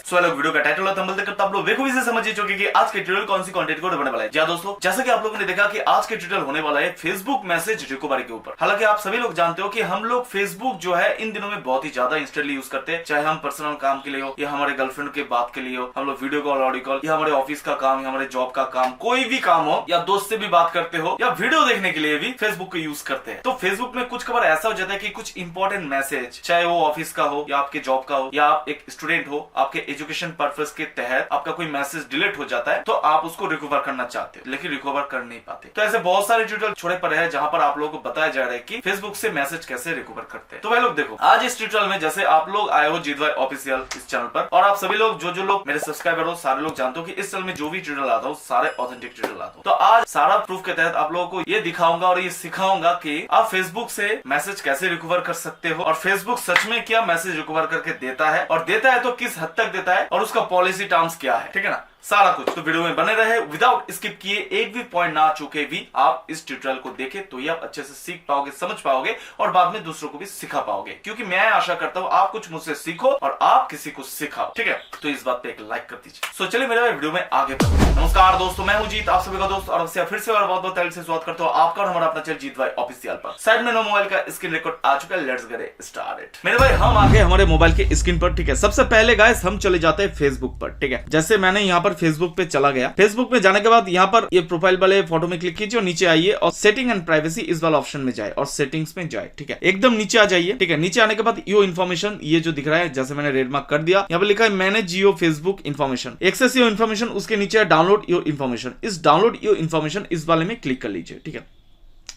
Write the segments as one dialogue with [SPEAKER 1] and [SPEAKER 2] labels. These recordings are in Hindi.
[SPEAKER 1] सो अलग वीडियो का टाइटल और थंबनेल देखकर आप लोग बेखूबी से समझ ही चुके कि आज के ट्यूटोरियल कौन सी कंटेंट को होने वाला है। जी दोस्तों, जैसा कि आप लोगों ने देखा कि आज के ट्यूटोरियल होने वाला है फेसबुक मैसेज रिकवरी के ऊपर। हालांकि आप सभी लोग जानते हो कि हम लोग फेसबुक जो है इन दिनों में बहुत ही ज्यादा इंस्टेंटली यूज करते हैं, चाहे हम पर्सनल काम के लिए हो या हमारे गर्लफ्रेंड के बात के लिए हो, हम लोग वीडियो कॉल, ऑडियो कॉल, या हमारे ऑफिस का काम या हमारे जॉब का काम, कोई भी काम हो, या दोस्त से भी बात करते हो या वीडियो देखने के लिए भी फेसबुक को यूज करते हैं। तो फेसबुक में कुछ खबर ऐसा हो जाता है कि कुछ इंपॉर्टेंट मैसेज, चाहे वो ऑफिस का हो या आपके जॉब का हो या आप एक स्टूडेंट हो, आपके एजुकेशन पर्पस के तहत आपका कोई मैसेज डिलीट हो जाता है तो आप उसको रिकवर करना चाहते हो लेकिन रिकवर कर नहीं पाते। तो ऐसे बहुत सारे ट्यूटोरियल छोड़े पड़े हैं जहां पर आप लोगों को बताया जा रहा है कि फेसबुक से मैसेज कैसे रिकवर करते हैं। तो भाई लोग देखो, आज इस ट्यूटोरियल में जैसे आप लोग आए हो जीत भाई ऑफिशियल इस चैनल पर, और आप सभी लोग जो लोग मेरे सब्सक्राइबर हो, सारे लोग जानते हो कि इस चैनल में जो भी ट्यूटोरियल आता हो सारे ऑथेंटिक ट्यूटोरियल आता हो। तो आज सारा प्रूफ के तहत आप लोगों को ये दिखाऊंगा और ये सिखाऊंगा कि आप फेसबुक से मैसेज कैसे रिकवर कर सकते हो और फेसबुक सच में क्या मैसेज रिकवर करके देता है, और देता है तो किस हद तक देता है, और उसका पॉलिसी टर्म्स क्या है, ठीक है ना, सारा कुछ। तो वीडियो में बने रहे, विदाउट स्किप किए, एक भी पॉइंट ना चूके भी आप इस ट्यूटोरियल को देखें तो ये आप अच्छे से सीख पाओगे, समझ पाओगे और बाद में दूसरों को भी सिखा पाओगे, क्योंकि मैं आशा करता हूं आप कुछ मुझसे सीखो और आप किसी को सिखाओ, ठीक है। तो इस बात पे एक लाइक कर दीजिए। सो चलिए मेरे वीडियो में आगे बढ़ते हैं। नमस्कार दोस्तों, मैं हूं जीत, आप सभी का दोस्त, और फिर से बहुत बहुत दिल से स्वागत करता हूं आपका और हमारा अपना चैनल जीत भाई ऑफिशियल पर। साइड में मोबाइल का स्क्रीन रिकॉर्ड आ चुका है, लेट्स गेट स्टार्टेड। मेरे भाई हम आ गए हमारे मोबाइल के स्क्रीन पर, ठीक है। सबसे पहले गाइस हम चले जाते हैं फेसबुक पर, ठीक है। जैसे मैंने यहाँ पर फेसबुक पे चला गया। फेसबुक में जाने के बाद यहाँ पर ये प्रोफाइल वाले फोटो में क्लिक कीजिए और नीचे आइए और सेटिंग एंड प्राइवेसी इस वाला ऑप्शन में जाए और सेटिंग्स में जाए, ठीक है। एकदम नीचे आ जाइए, ठीक है। नीचे आने के बाद यो इन्फॉर्मेशन, ये जो दिख रहा है, जैसे मैंने रेड मार्क कर दिया, यहाँ पर लिखा है manage your Facebook information, access your information, उसके नीचे है डाउनलोड योर इन्फॉर्मेशन। इस डाउनलोड योर इन्फॉर्मेशन इस वाले में क्लिक कर लीजिए, ठीक है।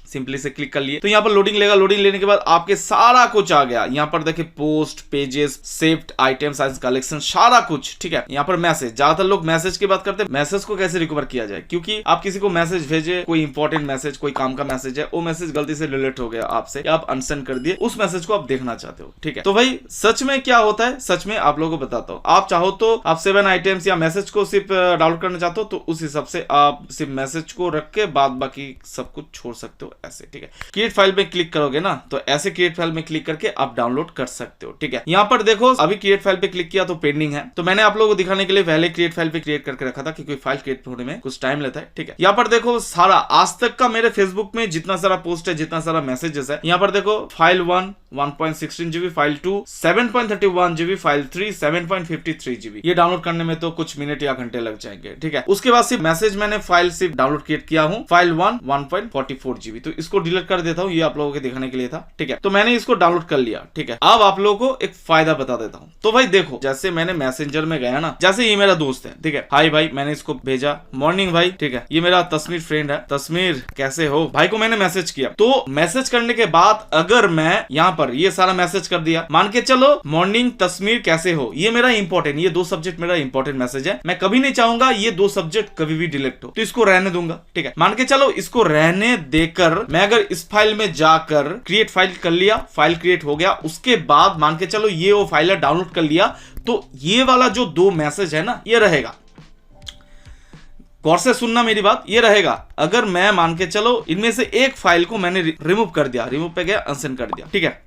[SPEAKER 1] सिंपली से क्लिक कर लिए तो यहाँ पर लोडिंग लेगा। लोडिंग लेने के बाद आपके सारा कुछ आ गया। यहाँ पर देखिए post, pages, saved items, size, collection, सारा कुछ, ठीक है। यहाँ पर मैसेज, ज्यादातर लोग मैसेज की बात करते हैं, मैसेज को कैसे रिकवर किया जाए, क्योंकि आप किसी को मैसेज भेजे, कोई इंपॉर्टेंट मैसेज, कोई काम का मैसेज है, वो मैसेज गलती से डिलीट हो गया आपसे या आप अनसेंड कर दिए, उस मैसेज को आप देखना चाहते हो, ठीक है। तो भाई सच में क्या होता है, सच में आप लोगों को बताता हूँ। आप चाहो तो आप 7 आइटम्स या मैसेज को सिर्फ डाउनलोड करना चाहते हो तो उस हिसाब से आप सिर्फ मैसेज को रख के बाद बाकी सब कुछ छोड़ सकते हो, ऐसे, ठीक है। क्रिएट फाइल पे क्लिक करोगे ना तो ऐसे क्रिएट फाइल में क्लिक करके आप डाउनलोड कर सकते हो, ठीक है। यहाँ पर देखो अभी क्रिएट फाइल पे क्लिक किया तो पेंडिंग है, तो मैंने आप लोगों को दिखाने के लिए पहले क्रिएट फाइल पे क्रिएट करके रखा था, क्योंकि फाइल क्रिएट होने में कुछ टाइम लेता है, ठीक है। यहाँ पर देखो सारा आज तक का मेरे फेसबुक में जितना सारा पोस्ट है, जितना सारा मैसेजेस है, यहाँ पर देखो file 1 1.16 GB, file 2 7.31 GB, file 3 7.53 GB। ये डाउनलोड करने में तो कुछ मिनट या घंटे लग जाएंगे, ठीक है। उसके बाद सिर्फ मैसेज मैंने फाइल सिर्फ डाउनलोड क्रिएट किया हूँ, फाइल 1 1.44 GB। तो इसको डिलीट कर देता हूँ, ये आप लोगों को दिखाने के लिए था, ठीक है। तो मैंने इसको डाउनलोड कर लिया, ठीक है। अब आप लोगों को एक फायदा बता देता हूँ। तो भाई देखो, जैसे मैंने मैसेंजर में गया ना, जैसे ये मेरा दोस्त है, ठीक है, हाय भाई, मैंने इसको भेजा, मॉर्निंग भाई, ठीक है। ये मेरा तस्मीर फ्रेंड है, तस्मीर कैसे हो, भाई को मैंने मैसेज किया। तो मैसेज करने के बाद अगर मैं यहाँ पर ये सारा मैसेज कर दिया, मान के चलो मॉर्निंग तस्मीर कैसे हो, ये मेरा इंपॉर्टेंट, ये 2 सब्जेक्ट मेरा इंपॉर्टेंट मैसेज है, मैं कभी नहीं चाहूंगा ये 2 सब्जेक्ट कभी भी डिलीट हो, तो इसको रहने दूंगा, ठीक है। मान के चलो इसको रहने देकर मैं अगर इस फाइल में जाकर क्रिएट फाइल कर लिया, फाइल क्रिएट हो गया, उसके बाद मान के चलो ये वो फाइल डाउनलोड कर लिया, तो ये वाला जो 2 मैसेज है ना, ये रहेगा। गौर से सुनना मेरी बात, ये रहेगा। अगर मैं मान के चलो इनमें से एक फाइल को मैंने रिमूव कर दिया, रिमूव पे गया, अनसेंड कर दिया, ठीक है।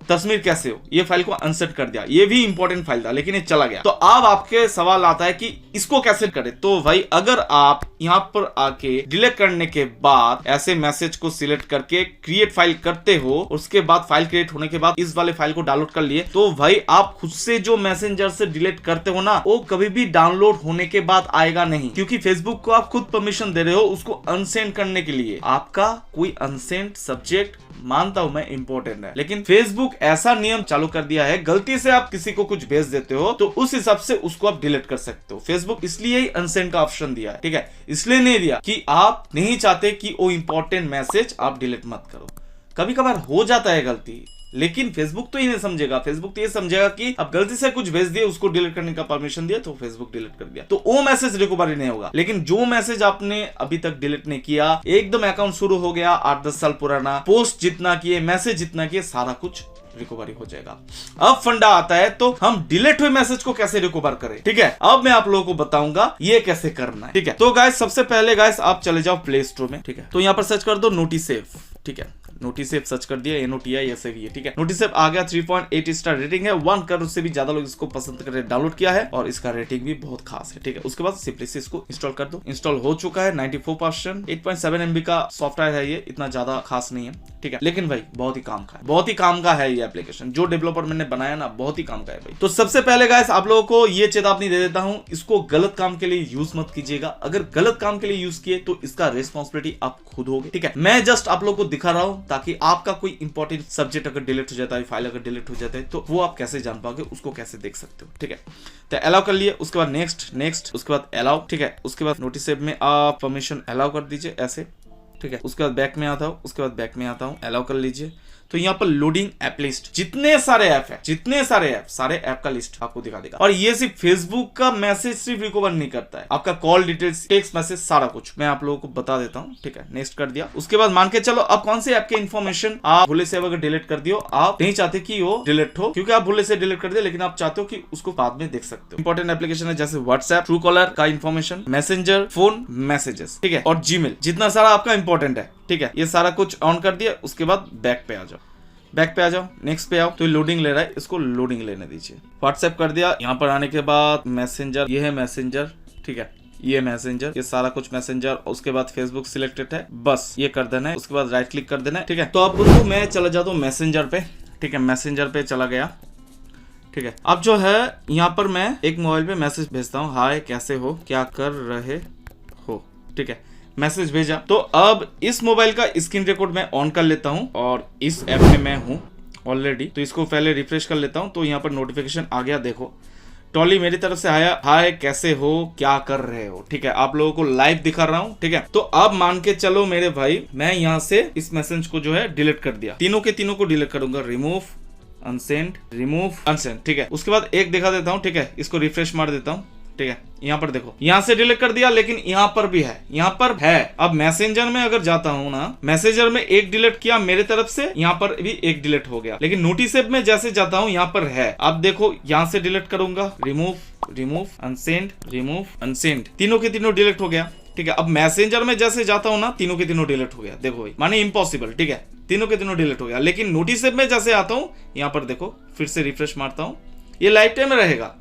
[SPEAKER 1] तस्वीर कैसे हो, ये फाइल को अनसेट कर दिया, ये भी इंपॉर्टेंट फाइल था लेकिन ये चला गया। तो अब आपके सवाल आता है कि इसको कैसे करें। तो भाई अगर आप यहाँ पर आके डिलीट करने के बाद ऐसे मैसेज को सिलेक्ट करके क्रिएट फाइल करते हो, उसके बाद फाइल क्रिएट होने के बाद इस वाले फाइल को डाउनलोड कर लिए, तो भाई आप खुद से जो मैसेंजर से डिलीट करते हो ना, वो कभी भी डाउनलोड होने के बाद आएगा नहीं, क्योंकि फेसबुक को आप खुद परमिशन दे रहे हो उसको अनसेंड करने के लिए। आपका कोई अनसेंड सब्जेक्ट मानता हूं मैं इंपॉर्टेंट है, लेकिन फेसबुक ऐसा नियम चालू कर दिया है, गलती से आप किसी को कुछ भेज देते हो तो उस हिसाब से उसको आप डिलीट कर सकते हो। फेसबुक इसलिए ही अनसेंड का ऑप्शन दिया है, ठीक है। इसलिए नहीं दिया कि आप नहीं चाहते कि वो इंपॉर्टेंट मैसेज आप डिलीट मत करो। कभी कभार हो जाता है गलती, लेकिन फेसबुक तो ही नहीं समझेगा। फेसबुक तो ये समझेगा कि अब गलती से कुछ भेज दिया, उसको डिलीट करने का परमिशन दिया तो फेसबुक डिलीट कर दिया, तो वो मैसेज रिकवरी नहीं होगा। लेकिन जो मैसेज आपने अभी तक डिलीट नहीं किया, एकदम अकाउंट शुरू हो गया 8-10 साल पुराना, पोस्ट जितना किए, मैसेज जितना किए, सारा कुछ रिकवरी हो जाएगा। अब फंडा आता है तो हम डिलीट हुए मैसेज को कैसे रिकवर करें, ठीक है। अब मैं आप लोगों को बताऊंगा ये कैसे करना है, ठीक है। तो गाइस सबसे पहले गाइस आप चले जाओ प्ले स्टोर में, ठीक है। तो यहाँ पर सर्च कर दो नोटिसेव, ठीक है।
[SPEAKER 2] नोटिस ऐप सर्च कर दिया, NOTI ऐसे भी है, ठीक है। नोटिस ऐप आ गया, 3.8 स्टार रेटिंग है, 1 करोड़ से भी ज्यादा लोग इसको पसंद करके डाउनलोड किया है और इसका रेटिंग भी बहुत खास है, ठीक है। उसके बाद सिंपली से इसको इंस्टॉल कर दो। इंस्टॉल हो चुका है 94%, 8.7 MB का सॉफ्टवेयर है ये, इतना ज्यादा खास नहीं है, ठीक है, लेकिन भाई बहुत ही काम का है, बहुत ही काम का है ये एप्लीकेशन। जो डेवलपर मैंने बनाया ना, बहुत ही काम का है भाई। तो सबसे पहले गाइस आप लोगों को ये चेतावनी दे देता हूं, इसको गलत काम के लिए यूज मत कीजिएगा। अगर गलत काम के लिए यूज किए तो इसका रिस्पॉन्सिबिलिटी आप खुद होगे, ठीक है। मैं जस्ट आप लोगों को दिखा रहा हूं ताकि आपका कोई इंपॉर्टेंट सब्जेक्ट अगर डिलीट हो जाता है, फाइल अगर डिलीट हो जाता है, तो वो आप कैसे जान पाओगे, उसको कैसे देख सकते हो, ठीक है। तो अलाउ कर लिए, उसके बाद नेक्स्ट, उसके बाद अलाउ, ठीक है। उसके बाद नोटिस ऐप में आप परमिशन अलाउ कर दीजिए ऐसे, ठीक है। उसके बाद बैक में आता हूं, उसके बाद बैक में आता हूं, अलाउ कर लीजिए। तो यहाँ पर लोडिंग ऐप लिस्ट, जितने सारे ऐप है, सारे ऐप का लिस्ट आपको दिखा देगा। और ये सिर्फ फेसबुक का मैसेज सिर्फ रिकवर नहीं करता है, आपका कॉल डिटेल्स, टेक्स्ट मैसेज, सारा कुछ मैं आप लोगों को बता देता हूँ, ठीक है। नेक्स्ट कर दिया। उसके बाद मान के चलो अब कौन से ऐप के इन्फॉर्मेशन आप भूले से अगर डिलीट कर दियो, आप नहीं चाहते कि वो डिलीट हो, क्योंकि आप भूले से डिलीट कर दिया, लेकिन आप चाहते हो कि उसको बाद में देख सकते हो। इंपॉर्टेंट एप्लीकेशन है जैसे व्हाट्सएप, ट्रू कॉलर का इन्फॉर्मेशन, मैसेंजर, फोन मैसेजेस, ठीक है, और जीमेल, जितना सारा आपका इंपॉर्टेंट है, ठीक है। ये सारा कुछ ऑन कर दिया। उसके बाद बैक पे आ जाओ, नेक्स्ट पे आओ। तो लोडिंग ले रहा है, इसको लोडिंग लेने दीजिए। व्हाट्सएप कर दिया। यहाँ पर आने के बाद मैसेंजर, ये है मैसेंजर, ठीक है, ये मैसेंजर, ये सारा कुछ मैसेंजर। उसके बाद फेसबुक सिलेक्टेड है, बस ये कर देना है। उसके बाद राइट क्लिक कर देना है, ठीक है। तो अब मैं चला जाता हूँ मैसेंजर पे, ठीक है, मैसेंजर पे चला गया, ठीक है। अब जो है यहाँ पर मैं एक मोबाइल पे मैसेज भेजता हूँ, हाय कैसे हो, क्या कर रहे हो, ठीक है, मैसेज भेजा। तो अब इस मोबाइल का स्क्रीन रिकॉर्ड मैं ऑन कर लेता हूं और इस ऐप में मैं हूं ऑलरेडी। तो इसको पहले रिफ्रेश कर लेता हूं। तो यहाँ पर नोटिफिकेशन आ गया, देखो टॉली मेरी तरफ से आया, हाय कैसे हो, क्या कर रहे हो, ठीक है। आप लोगों को लाइव दिखा रहा हूं, ठीक है। तो अब मान के चलो मेरे भाई, मैं यहाँ से इस मैसेज को जो है डिलीट कर दिया, तीनों के तीनों को डिलीट करूंगा, रिमूव अनसेंड, ठीक है। उसके बाद एक दिखा देता हूँ, ठीक है, इसको रिफ्रेश मार देता हूँ, ठीक है। यहाँ पर देखो, यहाँ से डिलीट कर दिया, लेकिन यहाँ पर भी है, यहाँ पर है। अब मैसेंजर में अगर जाता हूँ ना, मैसेंजर में एक डिलीट किया मेरे तरफ से, यहाँ पर भी एक डिलीट हो गया, लेकिन नोटिस ऐप में जैसे जाता हूँ यहाँ पर है। अब देखो यहाँ से डिलीट करूंगा, रिमूव अनसेंड, तीनों के तीनों डिलीट हो गया, ठीक है। अब मैसेंजर में जैसे जाता हूँ ना, तीनों के तीनों डिलीट हो गया, देखो भाई, माने इम्पॉसिबल, ठीक है, तीनों के तीनों डिलीट हो गया। लेकिन नोटिस ऐप में जैसे आता हूँ, यहाँ पर देखो, फिर से रिफ्रेश मारता हूँ, ये लाइफ टाइम रहेगा,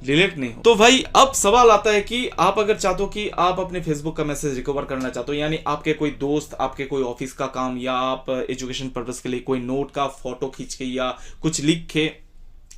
[SPEAKER 2] डिलीट नहीं हो। तो भाई अब सवाल आता है कि आप अगर चाहते हो कि आप अपने फेसबुक का मैसेज रिकवर करना चाहते हो, यानी आपके कोई दोस्त, आपके कोई ऑफिस का काम, या आप एजुकेशन पर्पस के लिए कोई नोट का फोटो खींच के या कुछ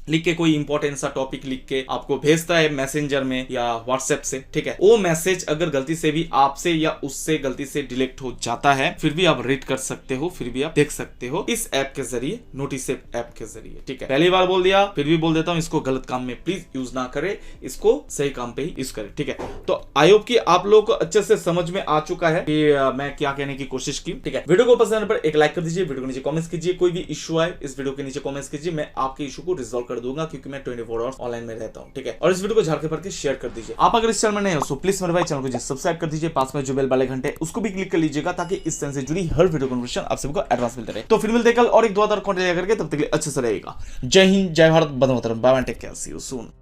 [SPEAKER 2] लिख के कोई इंपॉर्टेंट सा टॉपिक लिख के आपको भेजता है मैसेंजर में या व्हाट्सएप से, ठीक है। वो मैसेज अगर गलती से भी आपसे या उससे गलती से डिलीट हो जाता है, फिर भी आप रीड कर सकते हो, फिर भी आप देख सकते हो इस ऐप के जरिए, नोटिस ऐप के जरिए, ठीक है। पहली बार बोल दिया, फिर भी बोल देता हूँ, इसको गलत काम में प्लीज यूज ना करे, इसको सही काम पे ही यूज करे, ठीक है। तो आई होप कि आप लोगों को अच्छे से समझ में आ चुका है कि मैं क्या कहने की कोशिश की, ठीक है। वीडियो को पसंद आने पर एक लाइक कर दीजिए, वीडियो को नीचे कॉमेंट कीजिए, कोई भी इशू आए इस वीडियो के नीचे कॉमेंट कीजिए, मैं आपके इशू को रिजॉल्व दूंगा, क्योंकि मैं 24 आवर्स ऑनलाइन में रहता हूं, ठीक है। और इस वीडियो को झाड़ के पढ़ के शेयर कर दीजिए। आप अगर इस चैनल में नए हो तो प्लीज मेरे भाई चैनल को सब्सक्राइब कर दीजिए, पास में जो बेल वाले घंटे उसको भी क्लिक कर लीजिएगा, ताकि इस चैनल से जुड़ी हर वीडियो कन्वर्सेशन आप सबको एडवांस मिलते रहे। तो फिर मिलते हैं कल और एक 2 कंटेंट लेकर के, तब तक के लिए अच्छे से रहेगा। जय हिंद, जय भारत, बंदे मातरम, bye bye, take care, see you soon.